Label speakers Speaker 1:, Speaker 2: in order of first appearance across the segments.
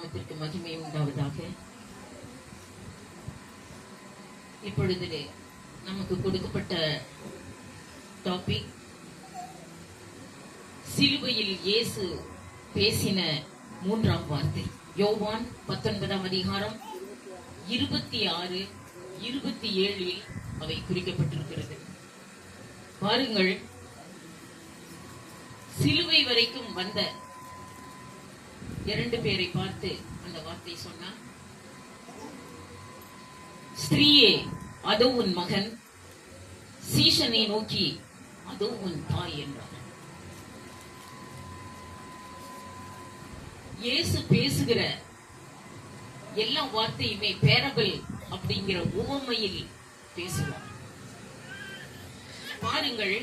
Speaker 1: நாமத்திற்கு மகிமை உண்டாவதாக. இப்பொழுது நமக்கு கொடுக்கப்பட்ட டாபிக், சிலுவையில் இயேசு பேசின மூன்றாம் வார்த்தை. யோவான் 19ஆம் அதிகாரம் 26, 27 அவை குறிக்கப்பட்டிருக்கிறது. பாருங்கள், சிலுவை வரைக்கும் வந்த 2 பேரை பார்த்து அந்த வார்த்தை சொன்னார். ஸ்திரீயே, அதோ உன் மகன். சீஷனை நோக்கி, அதோ உன் தாய் என்றார். இயேசு பேசுகிற எல்லா வார்த்தையுமே பேரபிள் அப்படிங்கிற உவமையில் பேசுவார். பாருங்கள்,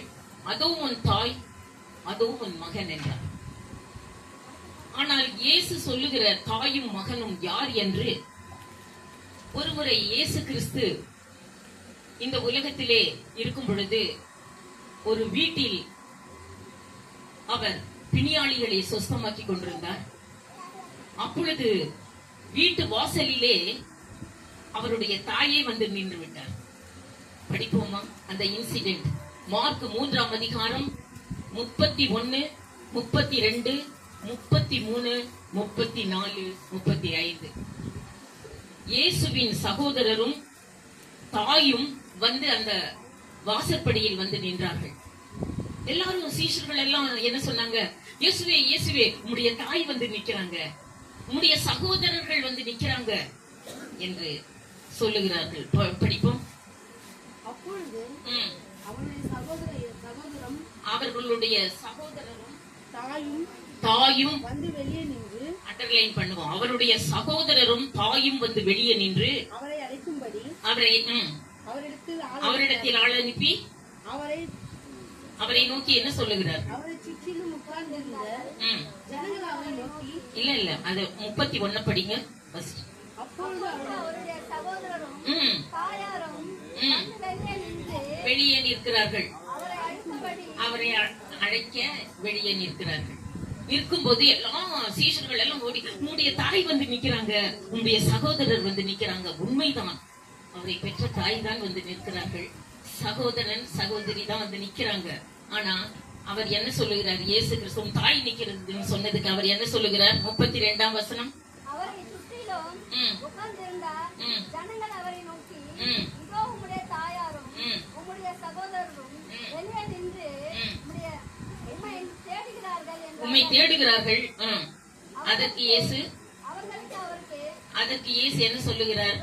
Speaker 1: அதோ உன் தாய், அதோ உன் மகன் என்றார். ஆனால் இயேசு சொல்லுகிற தாயும் மகனும் யார் என்று ஒருமுறை இயேசு கிறிஸ்து இந்த உலகத்திலே இருக்கும் பொழுது ஒரு வீட்டில் அவர் பிணியாளிகளை சொஸ்தமாக்கி கொண்டிருந்தார். அப்பொழுது வீட்டு வாசலிலே அவருடைய தாயே வந்து நின்று விட்டார். படிப்போமா அந்த இன்சிடென்ட்? மார்க் 3ஆம் அதிகாரம் 31, 32, 33, 34, 35. இயேசுவின் சகோதரரும் தாயும் வந்து அந்த வாசற்படியில் வந்து நின்றார்கள். எல்லாரும் சீஷர்கள் எல்லாம் என்ன சொன்னாங்க? இயேசுவே, இயேசுவே, உம்முடைய தாய் வந்து நிக்கிறாங்க, உம்முடைய சகோதரர்கள் வந்து நிக்கிறாங்க என்று சொல்லுகிறார்கள். படிப்போம்.
Speaker 2: அப்பொழுது
Speaker 1: அவர்களுடைய சகோதரரும்
Speaker 2: தாயும் வந்து வெளியே நின்று,
Speaker 1: அண்டர்லைன் பண்ணுவோம், அவருடைய சகோதரரும் தாயும் வந்து வெளியே நின்று
Speaker 2: அவரை அழைக்கும்படி
Speaker 1: அவரிடத்தில் ஆள் அனுப்பி அவரை நோக்கி என்ன சொல்லுகிறார்?
Speaker 2: அவரை சுற்றிலும் உட்கார்ந்திருந்த ஜனங்கள் அவரை நோக்கி,
Speaker 1: இல்ல அது 31 படிங்க.
Speaker 2: அப்பொழுது அவருடைய சகோதரரும் தாயாரும்
Speaker 1: வெளியே நிற்கிறார்கள். அவரை அழைக்க வெளியே நிற்கிறார்கள். நிற்கும்போது எல்லாம் சீஷர்கள் எல்லாம் ஓடி, உன்னுடைய தாய் வந்து நிக்கிறாங்க, உன்னுடைய சகோதரர் வந்து நிக்கிறாங்க. உண்மைதான், அவரை பெற்ற தாய் தான் வந்து நிற்கிறார்கள், சகோதரன் சகோதரி தான் வந்து நிக்கிறாங்க. ஆனா அவர் என்ன சொல்லுகிறார்? இயேசு கிறிஸ்து தாய் நிக்கிறதுன்னு சொன்னதுக்கு அவர் என்ன சொல்லுகிறார்? 32ஆம் வசனம்.
Speaker 3: அவரை சுற்றிலும் உட்கார்ந்திருந்த ஜனங்கள் அவரை நோக்கி, இதோ உம்முடைய தாயாரும் உம்முடைய சகோதரரும் வெளியே நின்று
Speaker 1: உம்மை தேடுகிறார்கள். அதற்கு இயேசு என்ன சொல்லுகிறார்?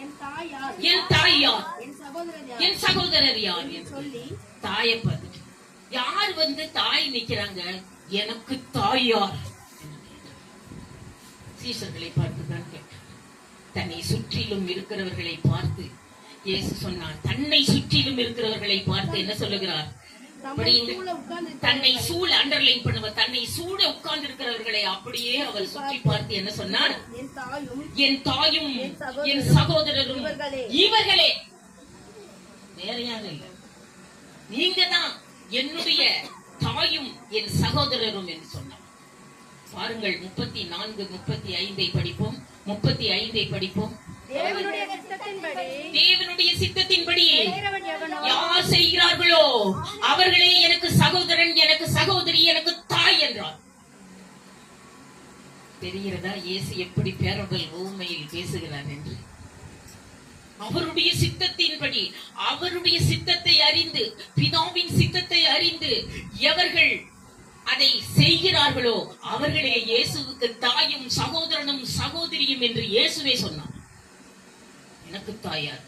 Speaker 1: என் தாய் யார், என் சகோதரர் யார் என்று சொல்லி தாயை பார்த்துட்டு, யார் வந்து தாய் நிக்கிறாங்க, எனக்கு தாய் யார்? சீஷர்களை பார்த்துதான் கேட்டார். தன்னை சுற்றிலும் இருக்கிறவர்களை பார்த்து இயேசு சொன்னார். தன்னை சுற்றிலும் இருக்கிறவர்களை பார்த்து என்ன சொல்லுகிறார்? தன்னை சூழ, அண்டர்லைன் பண்ணுவ, தன்னை சூழ உட்கார்ந்து இருக்கிறவர்களை அப்படியே அவர் சுற்றி பார்த்து என்ன சொன்னார்? என் தாயும் என் சகோதரரும் இவர்களே, வேற யாரும் இல்லை, நீங்க தான் என்னுடைய தாயும் என் சகோதரரும் என்று சொன்னார். பாருங்கள், 34, 35 படிப்போம். 35 படிப்போம். தேவனுடைய சித்தத்தின்படி யார் செய்கிறார்களோ அவர்களே எனக்கு சகோதரன், எனக்கு சகோதரி, எனக்கு தாய் என்றார். தெரிகிறதா இயேசு எப்படி பேரபல் ஊமையில் பேசுகிறார் என்று? அவருடைய சித்தத்தின்படி, அவருடைய சித்தத்தை அறிந்து, பிதாவின் சித்தத்தை அறிந்து எவர்கள் அதை செய்கிறார்களோ அவர்களே இயேசுவுக்கு தாயும் சகோதரனும் சகோதரியும் என்று இயேசுவே சொன்னார். எனக்கு தாயார்,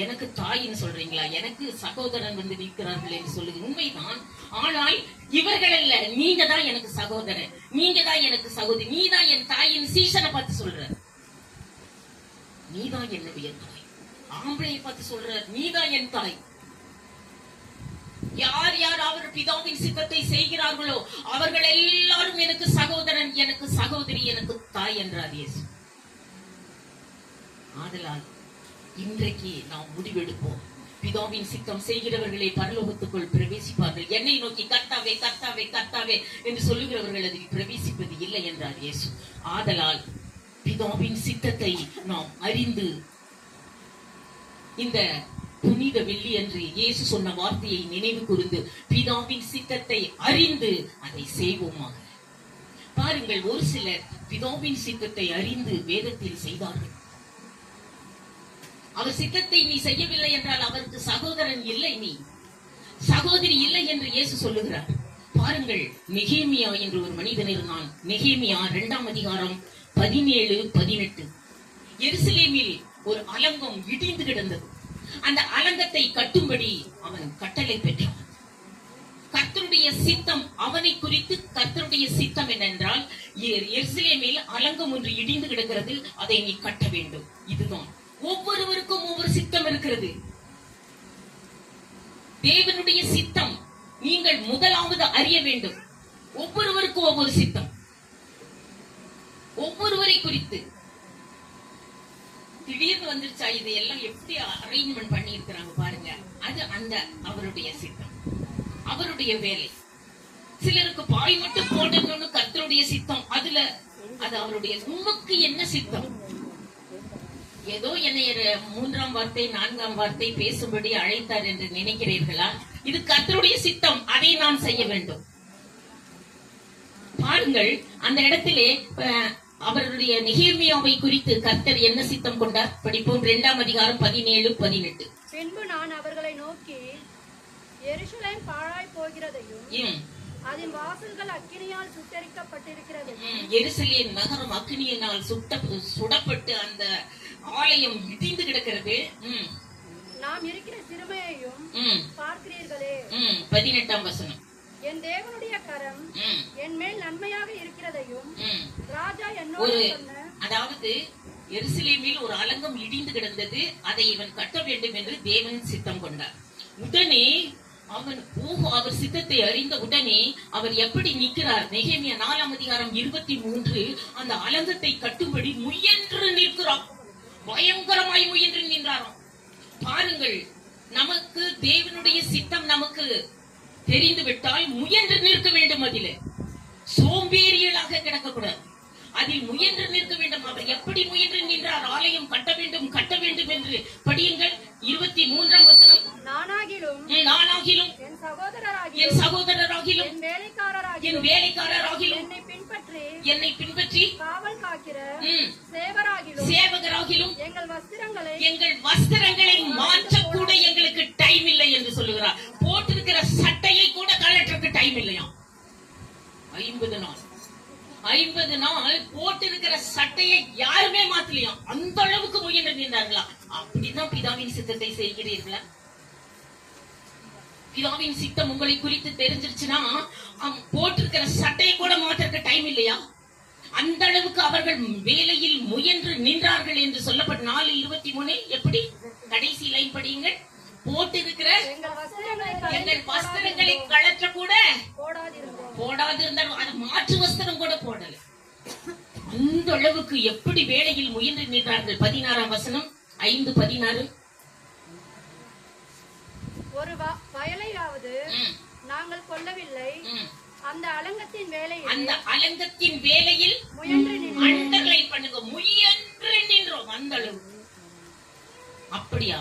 Speaker 1: எனக்கு தாயின்னு சொல்றீங்களா? எனக்கு சகோதரன் வந்து நிற்கிறார்கள் என்று சொல்லுங்க. உண்மைதான். ஆனால் இவர்கள் அல்ல, நீங்க தான் எனக்கு சகோதரன், நீங்க தான் எனக்கு சகோதரி, நீ தான் என் தாயின். சீசனை பார்த்து சொல்ற, நீதான் என்னுடைய தாய். ஆம்பளையை பார்த்து சொல்ற, நீதான் என் தாய். யார் யார் அவர் பிதாவின் சித்தத்தை செய்கிறார்களோ அவர்கள் எல்லாரும் எனக்கு சகோதரன், எனக்கு சகோதரி, எனக்கு தாய் என்றார் இயேசு. ஆதலால் இன்றைக்கு நாம் முடிவெடுப்போம். பிதாவின் சித்தம் செய்கிறவர்களே பரலோகத்துக்குள் பிரவேசிப்பார்கள். என்னை நோக்கி கர்த்தாவே கர்த்தாவே கர்த்தாவே என்று சொல்லுகிறவர்கள் அதில் பிரவேசிப்பது இல்லை என்றார் இயேசு. ஆதலால் பிதாவின் சித்தத்தை நாம் அறிந்து, இந்த புனித வெள்ளி என்று இயேசு சொன்ன வார்த்தையை நினைவு கூர்ந்து பிதாவின் சித்தத்தை அறிந்து அதை செய்வோமாக. பாருங்கள், ஒரு சிலர் பிதாவின் சித்தத்தை அறிந்து வேதத்தில் செய்தார்கள். அவர் சித்தத்தை நீ செய்யவில்லை என்றால் அவருக்கு சகோதரன் இல்லை, நீ சகோதரி இல்லை என்று இயேசு சொல்லுகிறார். பாருங்கள், நெகேமியா என்று ஒரு மனிதன் இருந்தான். நெகேமியா 2ஆம் அதிகாரம் 17-18. எருசலேமில் ஒரு அலங்கம் இடிந்து கிடந்தது. அந்த அலங்கத்தை கட்டும்படி அவன் கட்டளை பெற்றான். கர்த்தருடைய சித்தம் அவனை குறித்து, கர்த்தருடைய சித்தம் என்னென்றால், எருசலேமில் அலங்கம் ஒன்று இடிந்து கிடக்கிறது, அதை நீ கட்ட வேண்டும். இதுதான். ஒவ்வொருவருக்கும் ஒவ்வொரு சித்தம் இருக்கிறது. தேவனுடைய சித்தம் நீங்கள் முதலாவது அறிய வேண்டும். ஒவ்வொருவருக்கும் ஒவ்வொரு சித்தம், ஒவ்வொருவரை குறித்து. திடீர்னு வந்துருச்சா, இதையெல்லாம் எப்படி அரேஞ்ச்மெண்ட் பண்ணி இருக்கிறாங்க பாருங்க. அது அந்த அவருடைய சித்தம், அவருடைய வேலை. சிலருக்கு பாய் மட்டும் போட்டணும்னு கர்த்தருடைய சித்தம், அதுல அது அவருடைய. உமக்கு என்ன சித்தம்? ஏதோ என்னை 3ஆம் வார்த்தை 4ஆம் வார்த்தை பேசும்படி அழைத்தார் என்று நினைக்கிறீர்களா? இது கர்த்தருடைய சித்தம், அதை நான் செய்ய வேண்டும். பாருங்கள், அந்த இடத்திலே அவருடைய நெகேமியாவை குறித்து கர்த்தர் என்ன சித்தம் கொண்டார்? படிப்போம். 2ஆம் அதிகாரம் 17-18.
Speaker 3: பின்பு நான் அவர்களை நோக்கி, எருசலேம் பாழாய் போகிறதையும் அதன் வாசல்கள் அக்கினியால் சுட்டெரிக்கப்பட்டிருக்கிறதையும்,
Speaker 1: எருசலேம் நகரம் அக்கினியினால் சுடப்பட்டு அந்த ஆலயம் இடிந்து கிடக்கிறது,
Speaker 3: நாம் இருக்கிற சிறுமையையும் பார்க்கிறீர்களே.
Speaker 1: 18ஆம் வசனம்.
Speaker 3: என் தேவனுடைய கரம் என் மேல் நன்மையாக இருக்கிறதையும் ராஜா என்னோடு சொன்ன,
Speaker 1: அதாவது எருசலேமில் ஒரு அலங்கம் இடிந்து கிடந்தது, அதை இவன் கட்ட வேண்டும் என்று தேவன் சித்தம் கொண்டார். உடனே அவன் அவர் சித்தத்தை அறிந்த உடனே அவர் எப்படி நிற்கிறார்? நெகேமியா 4ஆம் அதிகாரம் 23. அந்த அலங்கத்தை கட்டும்படி முயன்று நிற்கிறார். பயங்கரமாய் முயன்று நின்றாராம். பாருங்கள், நமக்கு தேவனுடைய சித்தம் நமக்கு தெரிந்து விட்டால் முயன்று நிற்க வேண்டும். அதிலே சோம்பேறியலாக கிடக்கக்கூடாது, அதில் முயன்று நிற்க வேண்டும். அவர் எப்படி முயன்று நின்றார்? ஆலயம் கட்ட வேண்டும் கட்ட வேண்டும் என்று. படியுங்கள் 23ஆம் வசனம்.
Speaker 3: நானாகிலும்
Speaker 1: என் சகோதரராகிலும் என் வேலைக்காரராகிலும் என்னை பின்பற்றி
Speaker 3: காவல் காக்கிற
Speaker 1: சேவகராகிலும்
Speaker 3: எங்கள்
Speaker 1: வஸ்திரங்களை மாற்றக்கூட எங்களுக்கு டைம் இல்லை என்று சொல்லுகிறார். போட்டிருக்கிற சட்டையை கூட கலற்றக்கு டைம் இல்லையா? 50 நாள் போட்டிருக்கிற சட்டையை யாருமே மாத்தலையா? அந்த அளவுக்கு முயன்று நின்றார்களா? அப்படிதான் பிதாவின் சித்தத்தை செய்கிறீர்களா? பிதாவின் சித்தம் உங்களை குறித்து தெரிஞ்சிருச்சுன்னா போட்டிருக்கிற சட்டையை கூட மாத்திருக்க டைம் இல்லையா? அந்த அளவுக்கு அவர்கள் வேலையில் முயன்று நின்றார்கள் என்று சொல்லப்பட்ட 4:23. எப்படி? கடைசி லைன் படியுங்கள். போட்டிருக்கிற எங்கள் வஸ்திரங்களை கழற்ற கூட போடாதிருந்தாலும் அது மாற்று வஸ்திரம் கூட போடல. அந்த அளவுக்கு எப்படி வேலையில் முயன்று நின்றார்கள். 16ஆம் வசனம் 5:16.
Speaker 3: ஒரு வயலையாவது நாங்கள் கொல்லவில்லை, அந்த அலங்கத்தின் வேலையில் அண்டர்லைன் பண்ணுங்க, முயன்று நின்றோம். அந்த அளவு. அப்படியா?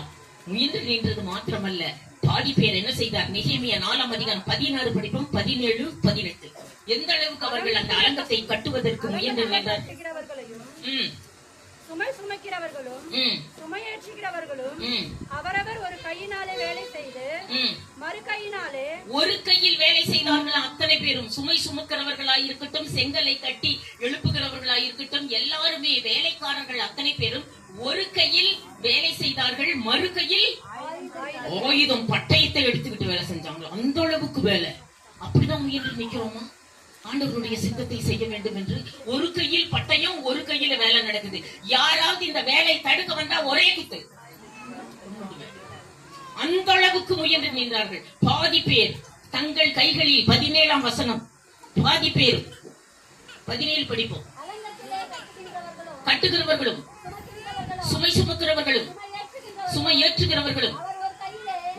Speaker 3: முயன்று நின்றது மாத்திரமல்ல, பாதி பேர் என்ன செய்தார்? நெகேமியா 4ஆம் அதிகாரம் 16 படிப்போம். 17-18. எந்த அளவுக்கு அவர்கள் அந்த அலங்கத்தை கட்டுவதற்கு முயன்று நின்றார்கள்? சுமை சுமக்கிறவர்களும் சுமையேற்றுகிறவர்களும் அவரவர் ஒரு கையினாலே வேலை செய்து மறு கையினாலே,
Speaker 1: ஒரு கையில் வேலை செய்தார்கள் அத்தனை பேரும். சுமை சுமக்கிறவர்களாய் இருக்கட்டும், செங்கலை கட்டி எழுப்புகிறவர்களாய் இருக்கட்டும், எல்லாருமே வேலைக்காரர்கள் அத்தனை பேரும் ஒரு கையில் வேலை செய்தார்கள், மறு கையில் ஆயுதம் பட்டயத்தை எடுத்துக்கிட்டு வேலை செஞ்சாங்க. அந்த அளவுக்கு வேலை. அப்படிதான் முயன்று நிக்கிறோமா? ஆண்டவருடைய சித்தத்தை செய்ய வேண்டும் என்று ஒரு கையில் பட்டயம், ஒரு கையில வேலை நடக்குது. யாராவது இந்த வேலை தடுக்க வந்தா ஒரே குத்து. அந்த அளவுக்கு முயன்று நின்றார்கள். பாதி பேர் தங்கள் கைகளில் 17ஆம் வசனம். பாதி பேர் 17 படிப்போம். கட்டுகிறவர்களும் சுமை சுமக்கிறவர்களும் சுமை ஏற்றுகிறவர்களும்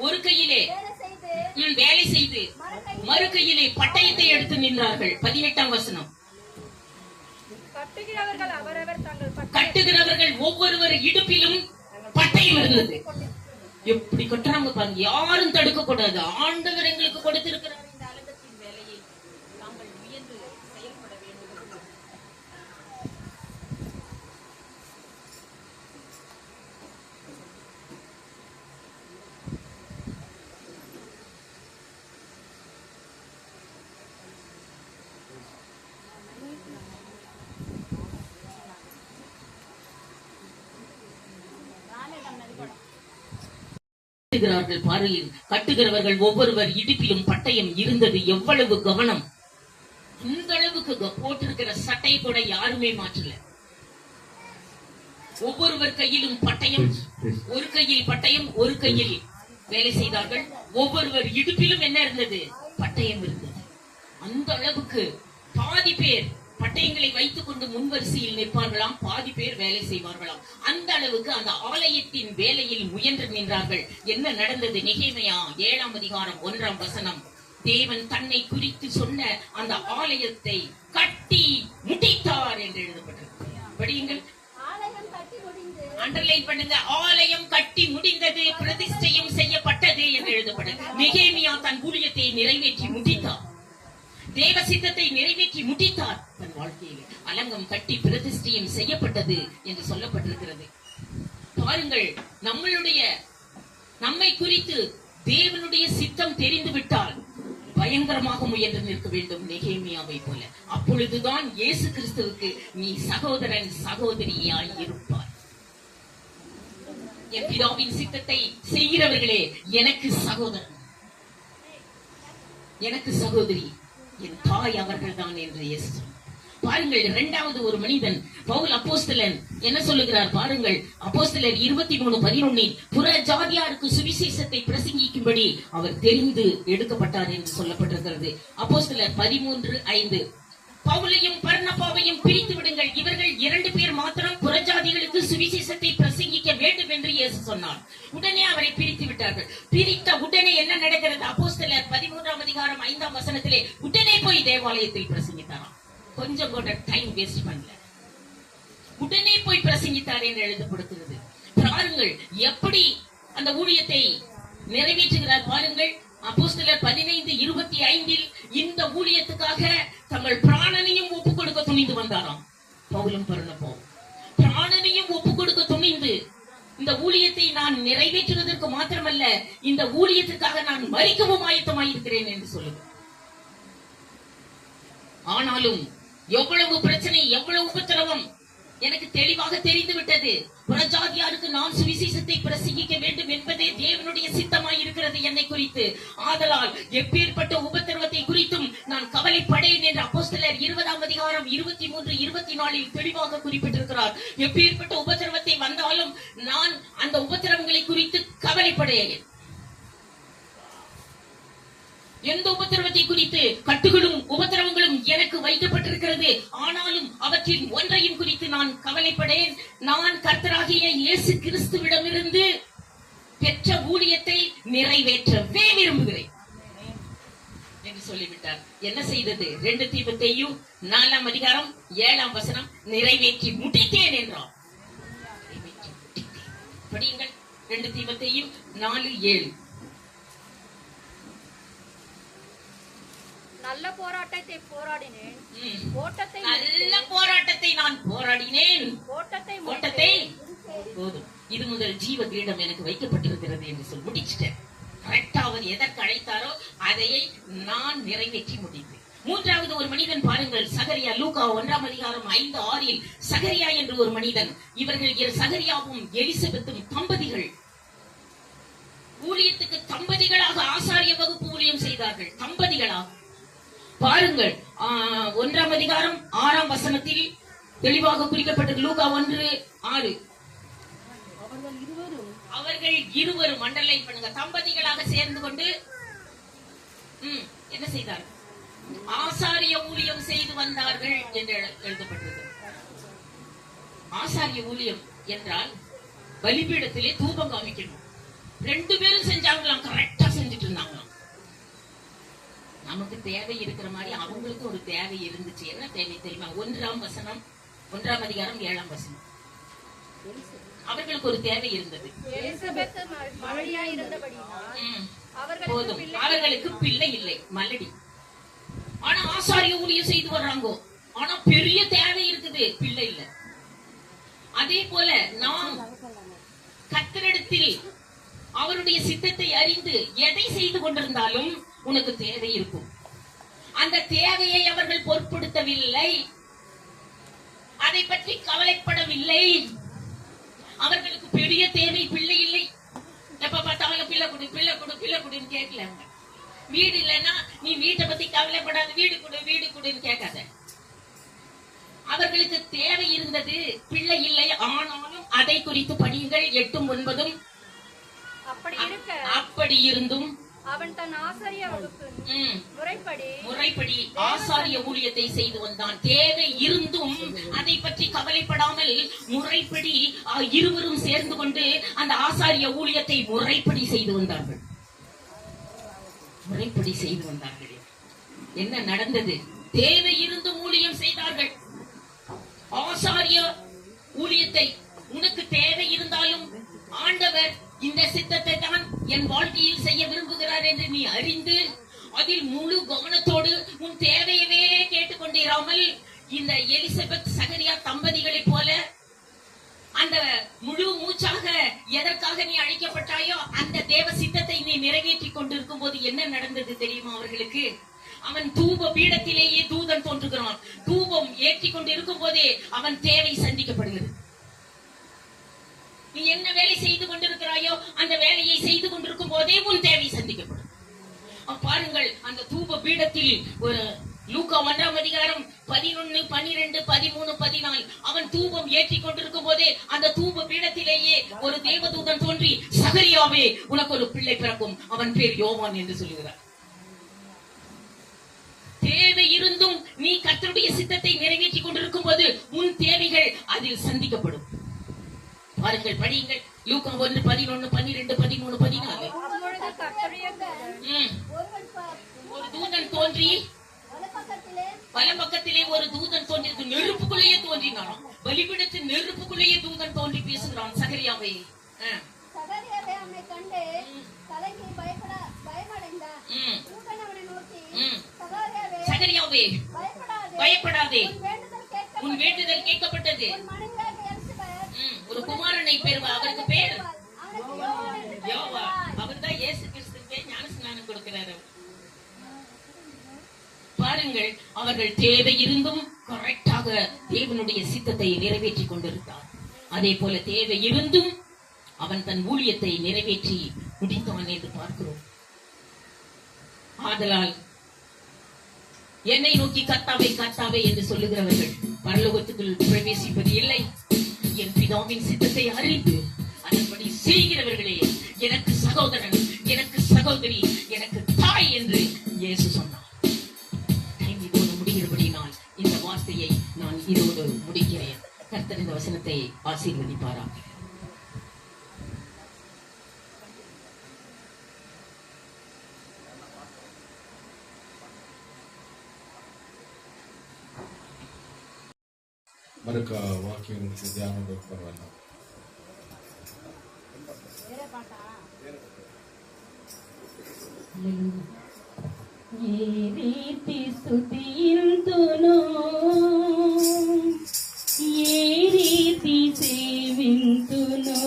Speaker 1: ஒரு கையிலே
Speaker 3: வேலை செய்து
Speaker 1: வேலை செய்து மறு கையிலே பட்டயத்தை எடுத்து நின்றார்கள். 18ஆம் வசனம்.
Speaker 3: கட்டுகிறவர்கள் அவரவர் தங்கள்
Speaker 1: கட்டுகிறவர்கள் ஒவ்வொருவர் இடுப்பிலும் பட்டயம் இருந்தது. எப்படி கட்டுறாங்க பாருங்க, யாரும் தடுக்க கூடாது. ஆண்டவர் எங்களுக்கு கொடுத்திருக்கிறார் இந்த அலங்கத்தின் வேலையை நாங்கள் முயன்று செயல்பட வேண்டும். கட்டுகிறவர்கள் ஒவ்வொருவர் இடுப்பிலும் பட்டயம் இருந்தது. எவ்வளவு கவனம்! இந்த அளவுக்கு போட்டிருக்கிற சட்டை கூட யாருமே மாற்றல. ஒவ்வொருவர் கையிலும் பட்டயம், ஒரு கையில் பட்டயம், ஒரு கையில் வேலை செய்தார்கள். ஒவ்வொருவர் இடுப்பிலும் என்ன இருந்தது? பட்டயம் இருந்தது. அந்த அளவுக்கு பாதி பேர் பட்டயங்களை வைத்துக் கொண்டு முன்வரிசையில் நிற்பார்களாம், பாதி பேர் வேலை செய்வார்களாம். அந்த அளவுக்கு அந்த ஆலயத்தின் வேலையில் முயன்று நின்றார்கள். என்ன நடந்தது? நெகேமியா 7ஆம் அதிகாரம் 1ஆம் வசனம். தேவன் தன்னை குறித்து சொன்ன அந்த ஆலயத்தை கட்டி முடித்தார் என்று எழுதப்பட்டது. படியுங்கள், அண்டர்லைன் பண்ணுங்க. ஆலயம் கட்டி முடிந்தது, பிரதிஷ்டையும் செய்யப்பட்டது என்று எழுதப்பட்டது. நெகேமியா தன் ஊழியத்தை நிறைவேற்றி முடித்தார். தேவ சித்தத்தை நிறைவேற்றி முடித்தார். தன் வாழ்க்கையில் அலங்கம் கட்டி பிரதிஷ்டையும் செய்யப்பட்டது என்று சொல்லப்பட்டிருக்கிறது. பாருங்கள், நம்மை குறித்து தேவனுடைய சித்தம் தெரிந்து விட்டால் பயங்கரமாக முயன்று நிற்க வேண்டும், நெகேமியாவை போல. அப்பொழுதுதான் இயேசு கிறிஸ்துவுக்கு நீ சகோதரன் சகோதரியாய் இருப்பார். என் பிதாவின் சித்தத்தை செய்கிறவர்களே எனக்கு சகோதரன், எனக்கு சகோதரி, என் தாய் அவர்கள் தான் என்று இயேசு சொன்னார். பாருங்கள், இரண்டாவது ஒரு மனிதன் பவுல் அப்போஸ்தலன் என்ன சொல்லுகிறார் பாருங்கள். அப்போஸ்தலர் 23:11 புற ஜாதியாருக்கு சுவிசேஷத்தை பிரசங்கிக்கும்படி அவர் தெரிந்து எடுக்கப்பட்டார் என்று சொல்லப்பட்டிருக்கிறது. அப்போஸ்தலர் 13:5 பவுலையும் பர்னபாவையும் பிரித்து விடுங்கள், இவர்கள் 2 பேர் மாத்திரம் புறஜாதிகளுக்கு சுவிசேஷத்தை பிரசங்கிக்க வேண்டும் என்று இயேசு சொன்னார். உடனே அவரை பிரித்து விட்டார்கள். பிரித்த உடனே என்ன நடக்கிறது? அப்போஸ்தலர் 13ஆம் அதிகாரம் 5ஆம் வசனத்திலே உடனே போய் தேவாலயத்தில் பிரசங்கித்தாராம். கொஞ்சம் கூட டைம் வேஸ்ட் பண்ணல, உடனே போய் பிரசங்கித்தார் என்று எழுதப்படுகிறது. பாருங்கள் எப்படி அந்த ஊழியத்தை நிறைவேற்றுகிறார் பாருங்கள். அப்போஸ்தலர் 15:25 இந்த ஊழியத்துக்காக தங்கள் பிராணனையும் ஒப்புக் கொடுக்க துணிந்து வந்தாராம். பவுலும் பர்னபாவும் பிராணனையும் ஒப்புக் கொடுக்க துணிந்து, இந்த ஊழியத்தை நான் நிறைவேற்றுவதற்கு மாத்திரமல்ல, இந்த ஊழியத்திற்காக நான் மரிக்கவும் ஆயத்தமாயிருக்கிறேன் என்று சொல்லுங்க. ஆனாலும் எவ்வளவு பிரச்சனை, எவ்வளவு உபத்திரவம் எனக்கு தெளிவாக தெரிந்து விட்டது. புறஜாதியாருக்கு நான் சுவிசேஷத்தை பிரசங்கிக்க வேண்டும் என்பதே தேவனுடைய சித்தமாய் இருக்கிறது என்னை குறித்து. ஆதலால் எப்பேற்பட்ட உபத்திரவத்தை குறித்தும் நான் கவலைப்படேன் என்று அப்போஸ்தலர் 20ஆம் அதிகாரம் 23-24 தெளிவாக குறிப்பிட்டிருக்கிறார். எப்பேற்பட்ட உபத்திரவத்தை வந்தாலும் நான் அந்த உபத்திரவங்களை குறித்து கவலைப்படேன். எந்த உபத்திரவத்தை குறித்து? கட்டுகளும் உபத்திரவங்களும் எனக்கு வைக்கப்பட்டிருக்கிறது, ஆனாலும் அவற்றின் ஒன்றையும் குறித்து நான் கவலைப்படேன். நான் கர்த்தராகிய இயேசு கிறிஸ்துவிடமிருந்து பெற்ற ஊழியத்தை நிறைவேற்றவே விரும்புகிறேன் என்று சொல்லிவிட்டார். என்ன செய்தது? 2 தீமோத்தேயு 4ஆம் அதிகாரம் 7ஆம் வசனம், நிறைவேற்றி முடித்தேன் என்றார். படியுங்கள், 2 தீமோத்தேயு 4:7.
Speaker 3: நல்ல போராட்டத்தை போராடினேன்,
Speaker 1: நல்ல போராட்டத்தை நான் போராடினேன், ஓட்டத்தை போதும், இது முதல் ஜீவ கிரீடம் எனக்கு வைக்கப்பட்டிருக்கிறது என்று சொல்லி முடிச்சிட்டேன். கரெக்டா அவர் எதற்கு அழைத்தாரோ அதையை நான் நிறைவேற்றி முடித்தேன். மூன்றாவது ஒரு மனிதன் பாருங்கள், சகரியா, லூக்கா 1ஆம் அதிகாரம் 5-6 சகரியா என்று ஒரு மனிதன். இவர்கள் சகரியாவும் எலிசபெத்தும் தம்பதிகள். ஊழியத்துக்கு தம்பதிகளாக ஆசாரிய வகுப்பு ஊழியம் செய்தார்கள். தம்பதிகளாக பாருங்கள், 1ஆம் அதிகாரம் 6ஆம் வசனத்தில் தெளிவாக குறிக்கப்பட்டது. லூக்கா 1:6 அவர்கள் இருவரும் மண்டலை பண்ணுங்க, தம்பதிகளாக சேர்ந்து கொண்டு என்ன செய்தார்கள்? ஆசாரிய ஊழியம் செய்து வந்தார்கள் என்று எழுதப்பட்டது. ஆசாரிய ஊழியம் என்றால் பலிபீடத்திலே தூபம் காமிக்கணும். 2 பேரும் செஞ்சாங்களாம், கரெக்டா செஞ்சுட்டு இருந்தாங்களாம். நமக்கு தேவை இருக்கிற மாதிரி அவங்களுக்கு ஒரு தேவை இருந்துச்சு. என்ன தேவை தெரியுமா? 1ஆம் வசனம், 1ஆம் அதிகாரம் 7ஆம் வசனம். அவர்களுக்கு ஒரு தேவை இருந்தது.
Speaker 3: எலிசபெத் மலடியாய் இருந்தபடியினால்
Speaker 1: போதும், அவர்களுக்கு பிள்ளை இல்லை, மலடி. ஆனா ஆசாரிய ஊழியம் செய்து வர்றாங்க. ஆனா பெரிய தேவை இருக்குது, பிள்ளை இல்ல. அதே போல நாம் கர்த்தரிடத்தில் அவருடைய சித்தத்தை அறிந்து எதை செய்து கொண்டிருந்தாலும் உனக்கு தேவை இருக்கும். அந்த தேவையை அவர்கள் பொருட்படுத்தவில்லை, அதை பற்றி கவலைப்படவில்லை. அவர்களுக்கு பெரிய தேவை பிள்ளை இல்லை. எப்ப பார்த்தாலும் பிள்ளை கொடு பிள்ளை கொடு பிள்ளை கொடுன்னு கேட்கல. அவங்க வீடு இல்லைன்னா நீ வீட்டை பத்தி கவலைப்படாத, வீடு கொடு வீடு கொடுன்னு கேட்காத. அவர்களுக்கு தேவை இருந்தது, பிள்ளை இல்லை. ஆனாலும் அதை குறித்து படியுங்கள் 8ம் 9ம். அப்படி இருந்தும்
Speaker 3: அவன் தன் ஆசாரிய வகுப்பு
Speaker 1: முறைப்படி ஆசாரிய ஊழியத்தை செய்து வந்தான். தேவை இருந்தும் அதை பற்றி கவலைப்படாமல் முறைப்படி இருவரும் சேர்ந்து கொண்டு அந்த ஆசாரிய ஊழியத்தை முறைப்படி செய்து வந்தார்கள். முறைப்படி செய்து வந்தார்கள். என்ன நடந்தது? தேவை இருந்தும் ஊழியம் செய்தார்கள். ஆசாரிய ஊழியத்தை உனக்கு தேவை இருந்தாலும் ஆண்டவர் இந்த சித்தத்தை தான் என் வாழ்க்கையில் செய்ய விரும்புகிறார் என்று நீ அறிந்து அதில் முழு கவனத்தோடு உன் தேவையவே கேட்டுக்கொண்டிராமல் இந்த எலிசபெத் சகரியா தம்பதிகளைப் போல அந்த முழு மூச்சாக எதற்காக நீ அழைக்கப்பட்டாயோ அந்த தேவ சித்தத்தை நீ நிறைவேற்றி கொண்டிருக்கும் போது என்ன நடந்தது தெரியுமா அவர்களுக்கு? அவன் தூப பீடத்திலேயே தூதன் தோன்றுகிறான். தூபம் ஏற்றி கொண்டு இருக்கும் போதே அவன் தேவை சந்திக்கப்படுகிறது. நீ என்ன வேலை செய்து கொண்டிருக்கிறாயோ அந்த வேலையை செய்து கொண்டிருக்கும் போதே உன் தேவை சந்திக்கப்படும். பாருங்கள், அந்த தூப பீடத்தில் ஒரு லூக்கா 1ஆம் அதிகாரம் 11, 12, 13, 14 அவன் தூபம் ஏற்றி கொண்டிருக்கும் போதே அந்த தூப பீடத்திலேயே ஒரு தேவதூதன் தோன்றி, சகரியாவே உனக்கு ஒரு பிள்ளை பிறக்கும், அவன் பேர் யோவான் என்று சொல்லுகிறார். தேவை இருந்தும் நீ கர்த்தருடைய சித்தத்தை நிறைவேற்றி கொண்டிருக்கும் போது உன் தேவைகள் அதில் சந்திக்கப்படும். பாருங்கள், படியுங்கள். லூக்கா 1, 11, 12, 13, 14. ஒரு தூதன் தோன்றி வலப்பக்கத்திலே ஒரு தூதன் தோன்றி நெருப்புக்குள்ளேயே தோன்றினான். பலிபீடத்தின் நெருப்புக்குள்ளேயே தூதன் தோன்றி பேசுகிறான், சகரியாவே சகரியாவே பயப்படாதே, உன் வேண்டுதல் கேட்கப்பட்டது. ஒரு குமாரனை பெறுவா, அவருக்கு பேர் யோவா. அவர் தான் இயேசு கிறிஸ்துவுக்கு ஞானஸ்நானம் கொடுக்கிறார். பாருங்கள், அவர்கள் தேவை இருந்தும் கரெக்டாக தேவனுடைய சித்தத்தை நிறைவேற்றி கொண்டிருந்தார். அதே போல தேவை இருந்தும் அவன் தன் ஊழியத்தை நிறைவேற்றி முடித்தான் என்று பார்க்கிறோம். ஆதலால் என்னை நோக்கி கர்த்தாவே கர்த்தாவே என்று சொல்லுகிறவர்கள் பரலோகத்துக்குள் பிரவேசிப்பது இல்லை. என் பிதாவின் சித்தத்தை அறிந்து அதன்படி செய்கிறவர்களே எனக்கு சகோதரன், எனக்கு சகோதரி, எனக்கு தாய் என்று இயேசு சொன்னார். டைம் இதோடு முடிகிறபடினால் இந்த வார்த்தையை நான் இதோடு முடிக்கிறேன். கர்த்தர் இந்த வசனத்தை ஆசீர்வதிப்பாராக.
Speaker 4: మరొక వాక్యం ధ్యానం పర్వాలేదు.
Speaker 1: ఏ రీతి స్తుతింతును, ఏ రీతి సేవింతును,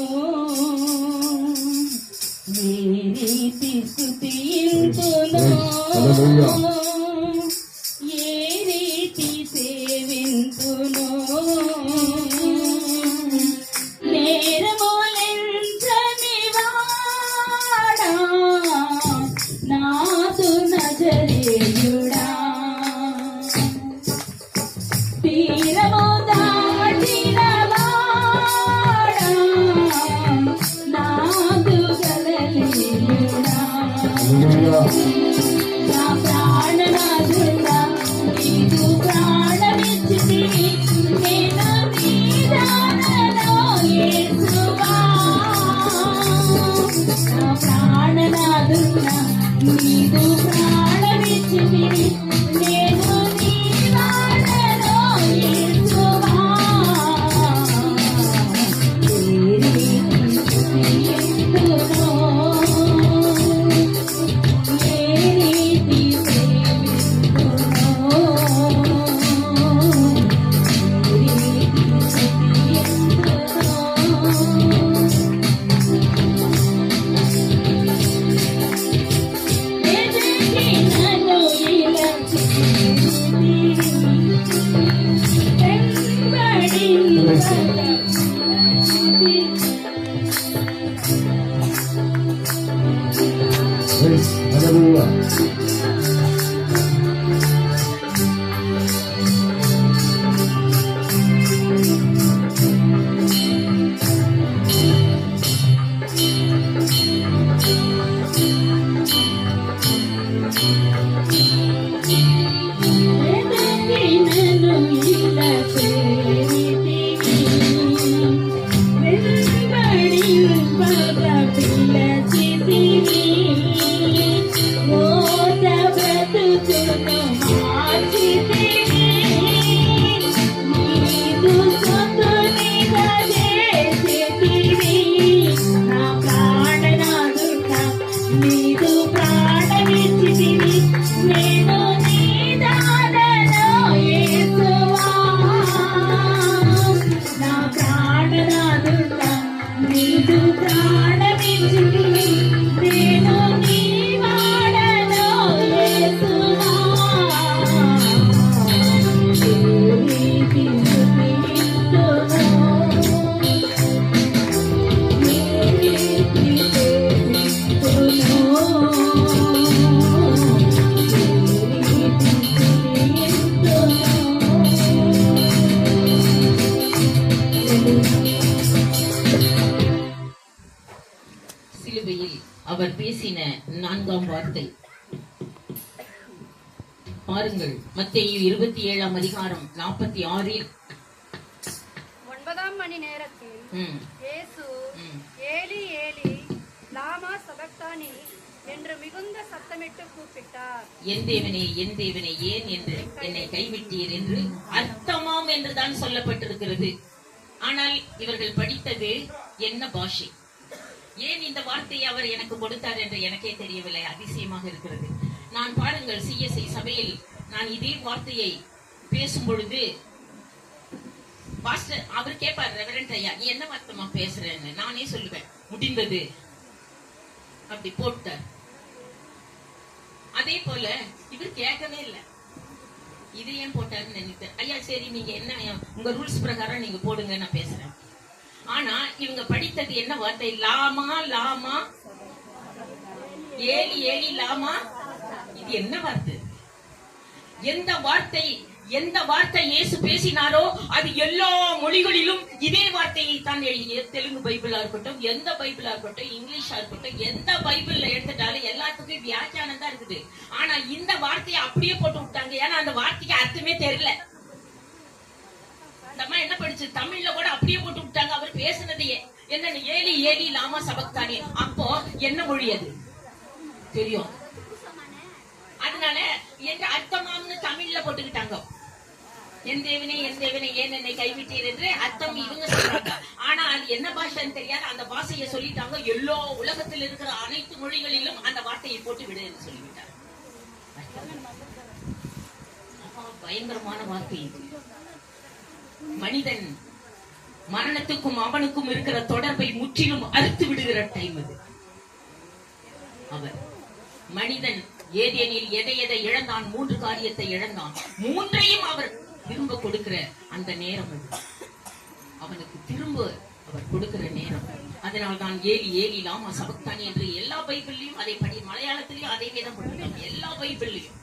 Speaker 1: ఏ రీతి స్తుతింతును, ఏ రీతి సేవింతును, నేరములెంచని వాడా నాదు నజరేయుడా, తీరము దాటిన వాడా నాదు గలలీయుడా, నా ప్రాణనాథుడా నీదు ప్రాణమిచ్చితివి, నేను నీ దానను యేసువా, నా அவர் பேசின 4ஆம் வார்த்தை பாருங்கள். மத்தேயு 27ஆம் அதிகாரம் 46
Speaker 3: 9ஆம் மணி நேரத்தில் இயேசு ஏலி ஏலி லாமா சபக்தானி என்று மிகுந்த சத்தமிட்டு கூப்பிட்டார்.
Speaker 1: என் தேவனே ஏன் என்று என்னை கைவிட்டீர் என்று அர்த்தமாம் என்றுதான் சொல்லப்பட்டிருக்கிறது. ஆனால் இவர்கள் படித்தது என்ன பாஷை, ஏன் இந்த வார்த்தையை அவர் எனக்கு கொடுத்தார் என்று எனக்கே தெரியவில்லை. அதிசயமாக இருக்கிறது. நான் பாருங்கள், CSI சபையில் நான் இதே வார்த்தையை பேசும் பொழுது பாஸ்டர் அவர் கேட்பார், ரெவரண்ட் ஐயா நீ என்ன வார்த்தைமா பேசுறேன்னு. நானே சொல்லுவேன் முடிந்தது அப்படி போட்டார். அதே போல இவர் கேட்கவே இல்லை. இது ஏன் போட்டாருன்னு நினைத்தேன். ஐயா சரி நீங்க என்ன உங்க ரூல்ஸ் பிரகாரம் நீங்க போடுங்க நான் பேசுறேன். ஆனா இவங்க படித்தது என்ன வார்த்தை? லாமா லாமா ஏலி ஏலி லாமா. இது என்ன வார்த்தை? எந்த வார்த்தை இயேசு பேசினாரோ அது எல்லா மொழிகளிலும் இதே வார்த்தையை தான் எழுதிய. தெலுங்கு பைபிளா இருக்கட்டும், எந்த பைபிளா இருக்கட்டும், இங்கிலீஷா இருக்கட்டும், எந்த பைபிள்ல எடுத்துட்டாலும் எல்லாத்துக்கும் வியாக்கியானம் தான் இருக்குது. ஆனா இந்த வார்த்தையை அப்படியே போட்டு விட்டாங்க. ஏன்னா அந்த வார்த்தைக்கு அர்த்தமே தெரியல. இந்த அம்மா என்ன படிச்சு தமிழ்ல கூட அப்படியே போட்டு விட்டாங்க. அவர் பேசுனதையே என்ன ஏலி ஏலி லாமா சபக்தானி. அப்போ என்ன மொழி அது தெரியும். அதனால என்ற அர்த்தமாம்னு தமிழ்ல போட்டுக்கிட்டாங்க. என் தேவனே ஏன் என்னை கைவிட்டீர் என்று அர்த்தம் இவங்க சொல்றாங்க. ஆனா அது என்ன பாஷைன்னு தெரியாது. அந்த பாஷையை சொல்லிட்டாங்க. எல்லா உலகத்தில் இருக்கிற அனைத்து மொழிகளிலும் அந்த வார்த்தையை போட்டு விடு என்று சொல்லிவிட்டார். பயங்கரமான வார்த்தை இது. மனிதன் மரணத்துக்கும் அவனுக்கும் இருக்கிற தொடர்பை முற்றிலும் அறுத்து விடுகிற டைம் அது. அவர் மனிதன் ஏதேனில் எதை இழந்தான்? 3 காரியத்தை இழந்தான். 3ஐயும் அவர் திரும்ப கொடுக்கிற அந்த நேரம் அது. அவனுக்கு திரும்ப அவர் கொடுக்கிற நேரம். அதனால்தான் ஏலி ஏலி லாமா சபக்தானி என்று எல்லா பைபிள்லயும் அதை படி, மலையாளத்திலையும் அதே வேதம் போட்டுருக்காங்க. எல்லா பைபிள்லயும்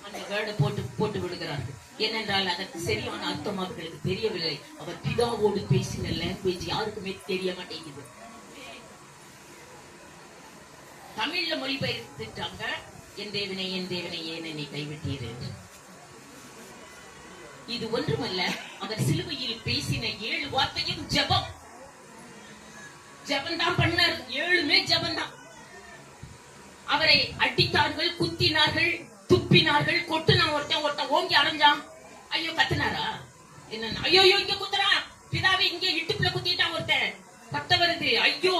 Speaker 1: அந்த வேர்டை போட்டு விடுகிறார்கள். ஏனென்றால் அதற்கு சரியான அர்த்தம் அவர்களுக்கு தெரியவில்லை. அவர் பிதாவோடு பேசின லாங்குவேஜ் யாருக்குமே தெரிய மாட்டேங்குது. தமிழ்ல மொழிபெயர்த்துட்டாங்க. என் தேவனே ஏன் என்னை கைவிட்டீர் என்று. இது ஒன்றுமல்ல, அவர் சிலுவையில் பேசின 7 வார்த்தையும் ஜெபம். ஜெபந்தான் பண்ணார். 7மே ஜெபந்தான். அவரை அடித்தார்கள், குத்தினார்கள், துப்பினார்கள், கொட்டுனா. ஒருத்தன் ஓங்கி அரைஞ்சான். ஐயோ கத்துனாரா என்ன? ஐயோ இங்க குத்துறான். பிதாவை இங்க இடுப்புல குத்திட்டான் ஒருத்தன். கத்த வருது. ஐயோ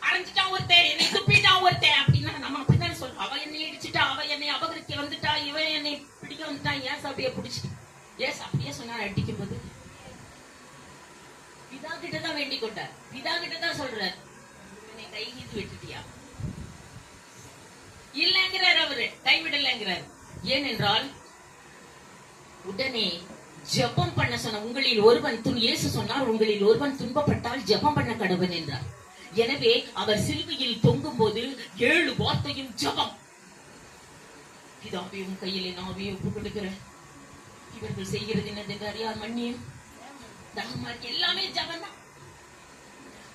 Speaker 1: அரைஞ்சிட்டான் ஒருத்தன், என்னை துப்பிட்டான் ஒருத்தன் அப்படின்னா நம்ம அப்படித்தானே சொல்றோம். அவ என்னை இடிச்சுட்டா, அவ என்னை அபகரிக்க வந்துட்டா, இவன் என்னை பிடிக்க வந்துட்டான். ஏன் அப்படியே பிடிச்சிட்டு ஏஸ் அப்படியே சொன்னார். அடிக்கும் போது பிதா கிட்டதான் வேண்டிக் கொண்டார். பிதா கிட்டதான் சொல்றார், என்னை கைகீத்து விட்டுட்டியா இல்லங்கிறார். அவரு கைவிடலங்கிறார். ஏனென்றால் உடனே ஜெபம் பண்ண சொன்ன. உங்களில் ஒருவன் இயேசு சொன்னார், உங்களில் ஒருவன் துன்பப்பட்டால் ஜெபம் பண்ண கடவன் என்றார். எனவே அவர் சிலுவையில் தொங்கும் போது 7 வார்த்தையும் ஜெபம். பிதாவே உன் கையிலே நாவே ஒப்புக் கொடுக்கிறேன். இவர்கள் செய்கிறது என்னது அறியார் மன்னியும். எல்லாமே ஜெபம் தான்.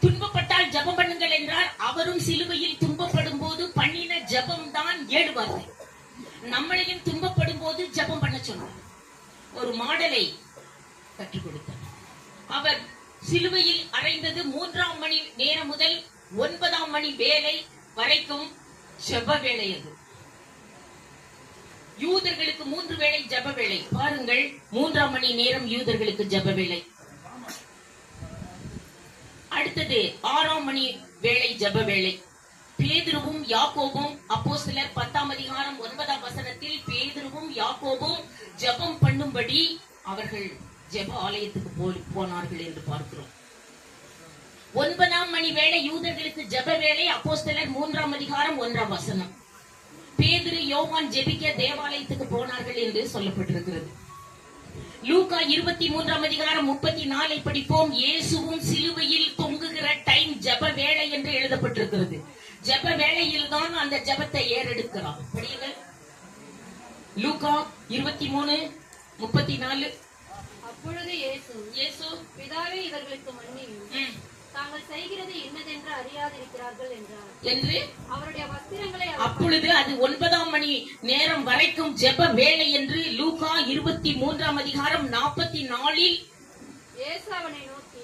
Speaker 1: துன்பப்பட்டால் ஜெபம் பண்ணுங்கள் என்றார். அவரும் சிலுவையில் துன்பப்படும் போது பண்ணின ஜெபம் தான் 7 வார்த்தை. நம்மளையும் துன்பப்படும் போது ஜெபம் பண்ண சொன்னார். ஒரு மாடலை கற்றுக் கொடுத்தார். அவர் சிலுவையில் அறைந்தது 3ஆம் மணி நேரம் முதல் 9ஆம் மணி வேலை வரைக்கும் ஜெப வேலை. அது யூதர்களுக்கு 3 வேளை ஜெப வேலை. பாருங்கள், 3ஆம் மணி நேரம் யூதர்களுக்கு ஜெப வேலை. அடுத்தது 6ஆம் மணி வேளை ஜெப வேலை. பேதுருவும் யாக்கோபும் அப்போஸ்தலர் 10ஆம் அதிகாரம் 9ஆம் வசனத்தில் பேதுருவும் யாக்கோபும் ஜெபம் பண்ணும்படி அவர்கள் ஜெப ஆலயத்துக்கு போனார்கள் என்று பார்க்கிறோம். 9ஆம் மணி வேளை யூதர்களுக்கு ஜெப வேலை. அப்போஸ்தலர் 3ஆம் அதிகாரம் 1ஆம் வசனம். பேதுரு யோவான் ஜெபிக்க தேவாலயத்துக்கு போனார்கள் என்று சொல்லப்பட்டிருக்கிறது. லூக்கா 23ஆம் அதிகாரம் 34 படிப்போம். இயேசுவும் சிலுவையில் தொங்குகிற டைம் ஜெப வேளை என்று எழுதப்பட்டிருக்கிறது. ஜெப வேளையில் தான் அந்த ஜெபத்தை ஏறெடுக்கிறார். படியுங்கள். லூக்கா 23:34.
Speaker 3: அப்பொழுது இயேசு பிதாவே இவர்களுக்கு மன்னியும், தாங்கள் செய்கிறது இன்னதென்று அறியாதிருக்கிறார்கள் என்றார்.
Speaker 1: என்று
Speaker 3: அவருடைய வஸ்திரங்களை அவர்
Speaker 1: அப்பொழுது அது 9ஆம் மணி நேரம் வரைக்கும் ஜெப வேலை என்று லூக்கா 23ஆம் அதிகாரம் 44இல்
Speaker 3: இயேசு அவனை நோக்கி,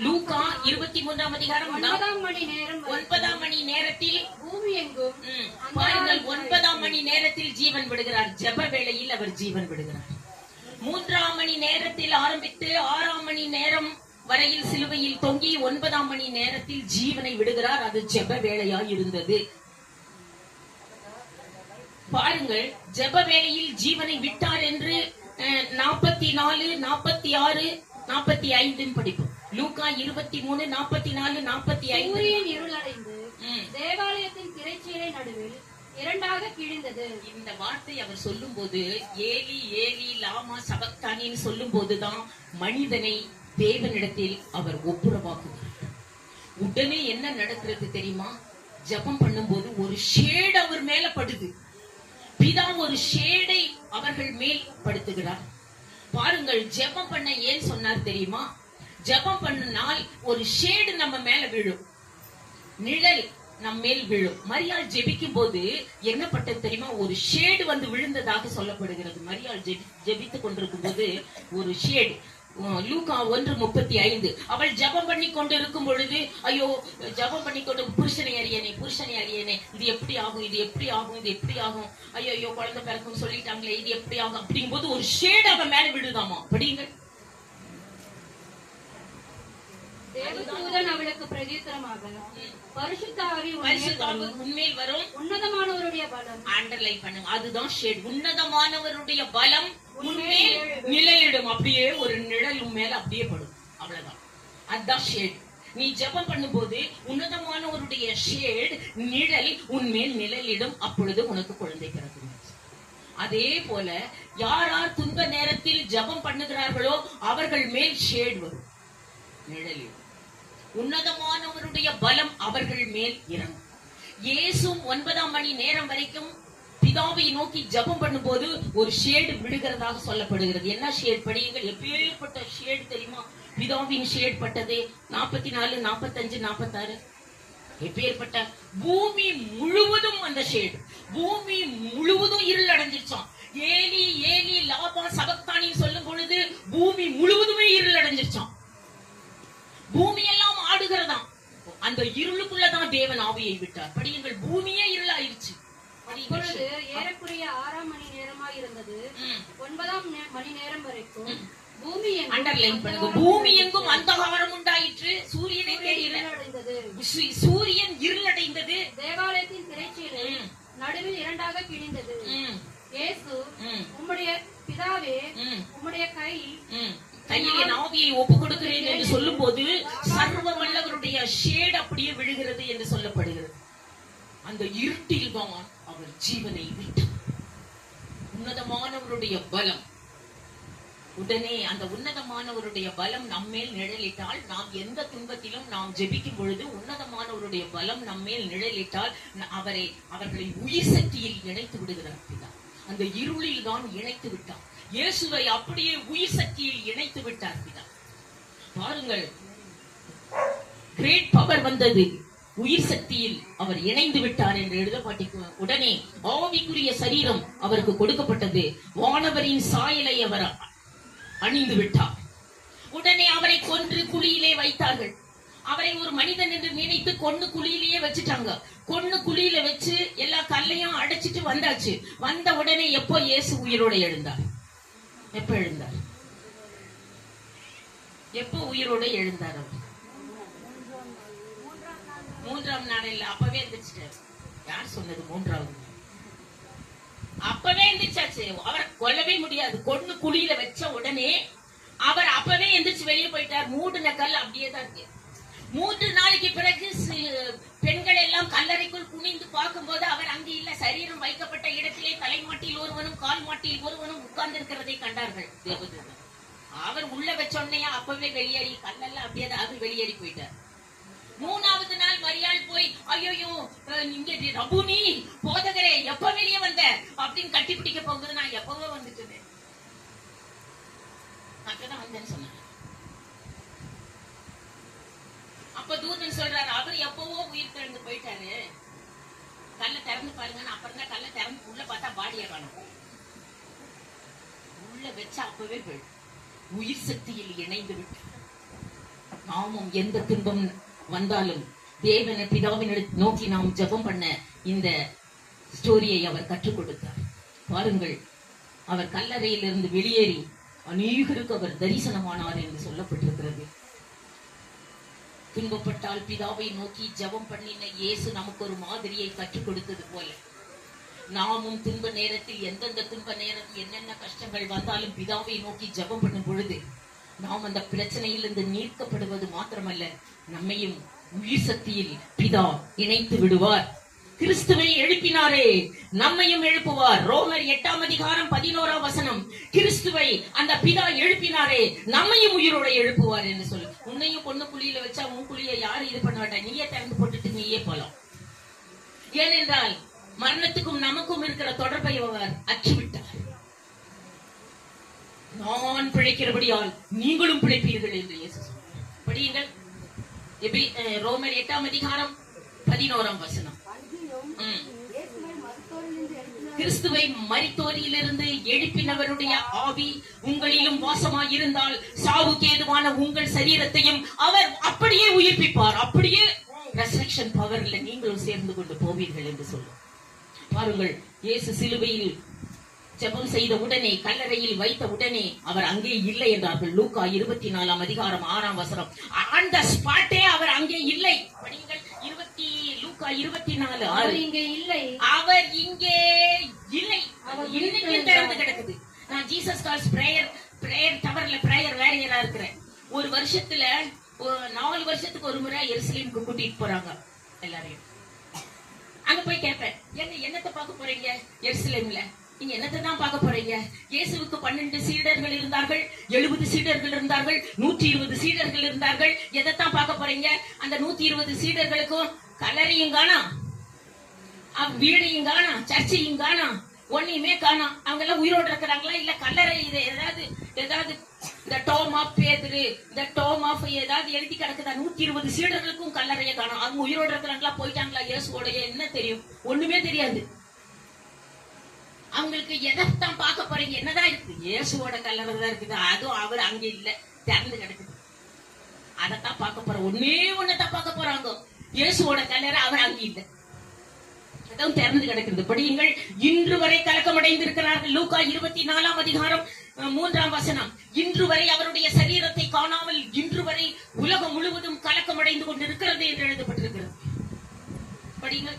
Speaker 1: லூக்கா 23ஆம் அதிகாரம்
Speaker 3: 9ஆம் மணி நேரம் வரை
Speaker 1: 9ஆம் மணி நேரத்தில்
Speaker 3: பூமி எங்கும்
Speaker 1: பாருங்கள் 9ஆம் மணி நேரத்தில் ஜீவன் விடுகிறார். ஜெப வேளையில் அவர் ஜீவன் விடுகிறார். 3ஆம் மணி நேரத்தில் ஆரம்பித்து 6ஆம் மணி நேரம் வரையில் சிலுவையில் தொங்கி 9ஆம் மணி நேரத்தில் ஜீவனை விடுகிறார். அது ஜெப வேளையாய் இருந்தது. பாருங்கள், ஜெப வேளையில் ஜீவனை விட்டார் என்று 44, 46, 45 படிப்போம். லூக்கா 23, 44, 45.
Speaker 3: சூரியன் இருளடைந்து தேவாலயத்தின் திரைச்சீலை நடுவில் இரண்டாக கிழிந்தது.
Speaker 1: இந்த வார்த்தை அவர் சொல்லும் போது ஏலி ஏலி லாமா சபக்தானின்னு சொல்லும் போதுதான் மனிதனை தேவனிடத்தில் அவர் ஒப்புரவாக்குகிறார். உடனே என்ன நடக்கிறது தெரியுமா? ஜெபம் பண்ணும்போது ஒரு ஷேடு அவர் மேல படுது. பிதா ஒரு ஷேடை அவர்கள் மேல் படுத்துகிறார். பாருங்கள், ஜெபம் பண்ண ஏன் சொன்னார் தெரியுமா? ஜெபம் பண்ணினால் ஒரு ஷேடு நம்ம மேல விழும், நிழல் நம் மேல் விழும். மரியாள் ஜெபிக்கும் போது என்ன பட்டது தெரியுமா? ஒரு ஷேடு வந்து விழுந்ததாக சொல்லப்படுகிறது. மரியாள் ஜெபித்துக் கொண்டிருக்கும் போது ஒரு ஷேடு. லூக்கா 1:35. அவள் ஜெபம் பண்ணி கொண்டு இருக்கும் பொழுது, ஐயோ ஜெபம் பண்ணி கொண்டு, புருஷனை அறியனே, இது எப்படி ஆகும், இது எப்படி ஆகும், இது எப்படி ஆகும், ஐயோ குழந்தை பிறக்கும் சொல்லிட்டாங்களே, இது எப்படி ஆகும் அப்படிங்கும் போது ஒரு ஷேடு அவன் மேல விழுதாமா. படிங்க.
Speaker 3: தேவதூதன் அவளுக்கு பிரதியுத்தரமாக, பரிசுத்த ஆவி
Speaker 1: உண்மையில் வரும்,
Speaker 3: உன்னதமானவருடைய பலம்.
Speaker 1: அண்டர்லைன் பண்ணுங்க, அதுதான் ஷேட். உன்னதமானவருடைய பலம் உண்மையில் நிழலிடும். அப்படியே ஒரு நிழல் மேல அப்படியே படும், அவ்வளவுதான். அதுதான் ஷேட். நீ ஜெபம் பண்ணும்போது உன்னதமானவருடைய ஷேட், நிழல் உன்மேல் நிழலிடும். அப்பொழுது உனக்கு குழந்தை பிறக்கும். அதே போல யார் யார் துன்ப நேரத்தில் ஜெபம் பண்ணுகிறார்களோ அவர்கள் மேல் ஷேட் வரும், நிழலிடும். உன்னதமானவருடைய பலம் அவர்கள் மேல் இறங்கும். இயேசு 9ஆம் மணி நேரம் வரைக்கும் பிதாவை நோக்கி ஜெபம் பண்ணும்போது ஒரு ஷேடு விழுகிறதாக சொல்லப்படுகிறது. என்ன ஷேட்? படியுங்கள். எப்பேற்பட்ட ஷேடு தெரியுமா? பிதாவின் ஷேட் பட்டது 44, 45, 46. எப்பேற்பட்ட பூமி முழுவதும் அந்த ஷேடு, பூமி முழுவதும் இருள் அடைஞ்சிருச்சான். ஏலி ஏலி லாபா சபக்தானின்னு சொல்லும் பொழுது பூமி முழுவதுமே இருள் அடைஞ்சிருச்சான். பூமி எல்லாம் ஆடுகிறதாம். அந்த இருளுக்குள்ளதான் தேவன் ஆவியை விட்டார். படியுங்கள். பூமியே இருளாயிருச்சு.
Speaker 3: அப்பொழுது ஏறக்குறைய 6ஆம் மணி நேரமாய் இருந்தது. 9ஆம் மணி நேரம் வரைக்கும் பூமி
Speaker 1: அண்டர்லைன் பண்ணுங்க. பூமி எங்கும் அந்தகாரம் உண்டாயிற்று. சூரியனை
Speaker 3: இருளடைந்தது.
Speaker 1: சூரியன் இருளடைந்தது.
Speaker 3: தேவாலயத்தின் திரைச்சீலை நடுவில் இரண்டாக கிழிந்தது. இயேசு, உம்முடைய பிதாவே, உம்முடைய கையில்
Speaker 1: என் ஆவியை ஒப்பு கொடுக்கிறேன் என்று சொல்லும் போது சர்வ வல்லவருடைய ஷேட் அப்படியே விழுகிறது என்று சொல்லப்படுகிறது. அந்த இருட்டில் தான் அவர் ஜீவனை விட்டார். உன்னதமானவருடைய பலம். உடனே அந்த உன்னதமானவருடைய பலம் நம்மேல் நிழலிட்டால், நாம் எந்த துன்பத்திலும் நாம் ஜெபிக்கும் பொழுது உன்னதமானவருடைய பலம் நம்மேல் நிழலிட்டால் அவர்களை உயிர் சக்தியில் இணைத்து விடுகிறார் பிதா. அந்த இருளில் தான் இணைத்து விட்டார். இயேசுவை அப்படியே உயிர் சக்தியில் இணைத்து விட்டார் பிதா. பாருங்கள், கிரேட் பவர் வந்தது. உயிர் சக்தியில் அவர் இணைந்து விட்டார் என்று எழுதப்பட்டிருக்க. உடனே ஆவிக்குரிய சரீரம் அவருக்கு கொடுக்கப்பட்டது. வானவரின் சாயலை அவர் அணிந்து விட்டார். உடனே அவரை கொன்று குழியிலே வைத்தார்கள். அவரை ஒரு மனிதன் என்று நினைத்து கொன்னு குழியிலேயே வச்சுட்டாங்க. கொன்னு குழியில வச்சு எல்லா கல்லையும் அடைச்சிட்டு வந்தாச்சு. வந்த உடனே எப்போ இயேசு உயிரோட எழுந்தார்? எப்ப எழுந்தார்? எப்போ உயிரோட எழுந்தார்? அவர் 3ஆம் நாள் இல்ல, அப்பவே எந்திரிச்சிட்டாரு. யார் சொன்னது 3ஆவது? அப்பவே எந்திரிச்சாச்சு. அவரை கொல்லவே முடியாது. கொன்னு குழியில வச்ச உடனே அவர் அப்பவே எந்திரிச்சு வெளியே போயிட்டார். மூடின கல் அப்படியே தான் இருக்கு. 3 நாளைக்கு பிறகு பெண்கள் எல்லாம் கல்லறைக்குள் குனிந்து பார்க்கும் போது அவர் அங்கு இல்ல. சரீரம் வைக்கப்பட்ட இடத்திலே தலைமாட்டில் ஒருவனும் கால் மாட்டில் ஒருவனும் உட்கார்ந்து இருக்கிறதை கண்டார்கள் தேவதூதன். அவர் உள்ள வச்சோடனே அப்பவே வெளியேறி, கல்லெல்லாம் அப்படியே அவர் வெளியேறி போயிட்டார். 3ஆவது நாள் மரியாள் போய், ஐயோ இங்க ரபுனி போதகரே எப்ப வெளியே வந்த அப்படின்னு கட்டி பிடிக்க போகுது. நான் எப்பவோ வந்துட்டேன், அங்கதான் வந்தேன்னு சொன்னாங்க. அப்ப தூதன் சொல்றாரு, அவர் எப்பவோ உயிர் திறந்து போயிட்டாரு, கல்லை திறந்து பாருங்கன்னு. அப்புறம் தான் கல்லை திறந்து உள்ள பார்த்தா பாடியை காணும். உள்ள வச்சா அப்பவே போயிடும். உயிர் சக்தியில் இணைந்து விட்டு நாமும் எந்த துன்பம் வந்தாலும் தேவன பிதாவின் நோக்கி நாம் ஜெபம் பண்ண இந்த ஸ்டோரியை அவர் கற்றுக் கொடுத்தார். பாருங்கள், அவர் கல்லறையிலிருந்து வெளியேறி அநேகருக்கு அவர் தரிசனமானார் என்று சொல்லப்பட்டிருக்கிறது. துன்பப்பட்டால் பிதாவை நோக்கி ஜெபம் பண்ணின இயேசு நமக்கு ஒரு மாதிரியை கற்றுக் கொடுத்தது போல, நாமும் துன்ப நேரத்தில் எந்தெந்த துன்ப நேரத்தில் என்னென்ன கஷ்டங்கள் வந்தாலும் பிதாவை நோக்கி ஜெபம் பண்ணும் பொழுது நாம் அந்த பிரச்சனையிலிருந்து நீக்கப்படுவது மாத்திரமல்ல, நம்மையும் உயிர் சக்தியில் பிதா இணைத்து விடுவார். கிறிஸ்துவை எழுப்பினாரே, நம்மையும் எழுப்புவார். ரோமர் 8:11 கிறிஸ்துவை அந்த பிதா எழுப்பினாரே, நம்மையும் உயிரோட எழுப்புவார் என்று சொல்லு. உன்னையும் பொண்ணு குழியில வச்சா உன் குழிய யாரும் இது பண்ண மாட்டா, நீயே திறந்து போட்டுட்டு நீயே போலாம். ஏனென்றால் மரணத்துக்கும் நமக்கும் இருக்கிற தொடர்பை அவர் அற்றுவிட்டார். நான் பிழைக்கிறபடியால் நீங்களும் பிழைப்பீர்கள் என்று இயேசு சொன்னார். படியுங்கள், ரோமர் 8:11. கிறிஸ்துவை மரித்தோரிலிருந்து எழுப்பினவருடைய ஆவி உங்களிலும் வாசமாயிருந்தால் சாவுக்கு ஏதுவான உங்கள் சரீரத்தையும் அவர் அப்படியே உயிர்ப்பிப்பார். அப்படியே ரெசரக்ஷன் பவர்ல நீங்களும் சேர்ந்து கொண்டு போவீர்கள் என்று சொல்லும். பாருங்கள், இயேசு சிலுவையில் ஜெபம் செய்த உடனே, கல்லறையில் வைத்த உடனே அவர் அங்கே இல்லை என்றார்கள். லூக்கா 24:6 ஆன் த ஸ்பாட்டே அவர் அங்கே இல்லை. படியுங்கள், லூக்கா 24:6.
Speaker 3: அவர் இங்கே இல்லை,
Speaker 1: அவர் இங்கே இல்லை, இன்னைக்கு திறந்து கிடக்குது. நான் ஜீசஸ் கால்ஸ் பிரேயர் டவர்ல பிரேயர் வேரியரா இருக்கிறேன். ஒரு வருஷத்துல 4 வருஷத்துக்கு ஒரு முறை எருசலேமுக்கு கூட்டிட்டு போறாங்க எல்லாரையும். அங்க போய் கேட்பேன், என்னத்தை பார்க்க போறீங்க எருசலேம்ல? நீங்க என்னத்தை தான் பார்க்க போறீங்க? இயேசுவுக்கு 12 சீடர்கள் இருந்தார்கள், 70 சீடர்கள் இருந்தார்கள், 120 சீடர்கள் இருந்தார்கள். எதைத்தான் பார்க்க போறீங்க? அந்த 120 சீடர்களுக்கும் கல்லறையும் காணோம், வீடையும் காணோம், சர்ச்சையும் காணோம், ஒன்னையுமே காணோம். அவங்க எல்லாம் உயிரோடு இருக்கிறாங்களா? இல்ல கல்லறை இது ஏதாவது இந்த டோம் ஆஃப் பேதுரு, இந்த டோம் ஆஃப் ஏதாவது எழுதி கிடக்குதா? 120 சீடர்களுக்கும் கல்லறைய காணோம். அவங்க உயிரோடு இருக்கிறாங்களா, போயிட்டாங்களா இயேசுவோட? என்ன தெரியும்? ஒண்ணுமே தெரியாது. அவங்களுக்கு எதைத்தான் பார்க்க போறீங்க? என்னதான் இருக்கு? இயேசுவோட கல்லறை தான் இருக்குது. அதுவும் அவர் அங்க இல்ல, திறந்து கிடக்குது. அதத்தான் பார்க்க போறோம். ஒன்னதான் பார்க்க போறாங்க. இயேசுவோட கல்லறை அவர் அங்க இல்ல, அதான் திறந்து கிடக்கிறது. படியுங்கள், இன்று வரை கலக்கமடைந்திருக்கிறார்கள். லூக்கா 24:3 இன்று வரை அவருடைய சரீரத்தை காணாமல் இன்று வரை உலகம் முழுவதும் கலக்கமடைந்து கொண்டிருக்கிறது என்று எழுதப்பட்டிருக்கிறது. படியுங்கள்,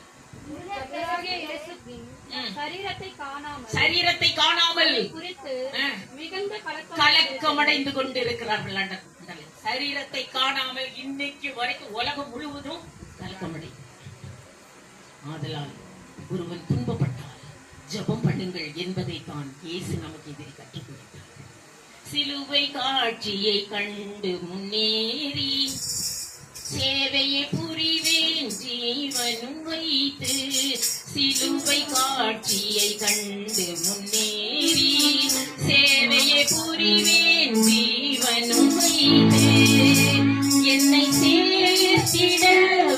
Speaker 1: சரீரத்தை காணாமல் குறித்து மிகுந்த கலக்கமடைந்து கொண்டிருக்கிறார்கள். சரீரத்தை காணாமல் இன்னைக்கு வரைக்கும் உலகம் முழுவதும் கலக்கமடை. ஆதலால் ஒருவன் துன்பப்பட்டால் ஜெபம் பண்ணுங்கள் என்பதை தான் இயேசு நமக்கு இதை கற்றுக் கொடுத்தார். சிலுவை காட்சியை கண்டு முன்னேறி சேவையை புரிவேன் ஜீவனும் வைத்து. சிலுவை காட்சியை கண்டு முன்னேறி சேவையை புரிவேன் ஜீவனும் வைத்து. என்னை சேர்த்திட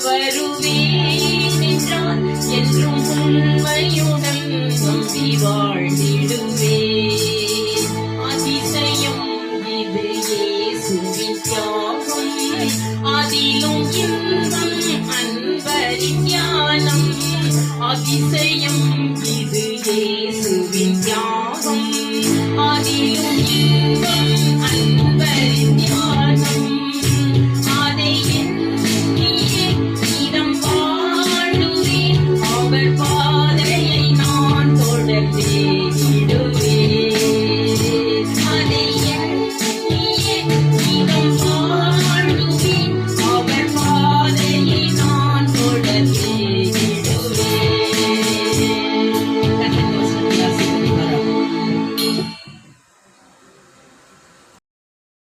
Speaker 1: வருவேன் என்றான், என்றும் உண்மையுடன் நம்பி வாழ்ந்திடுவேன். அதிசயம் இது இயேசுவின் தியாகம், அதிலும் இன்பம் அன்பரின் ஞானம். அதிசயம்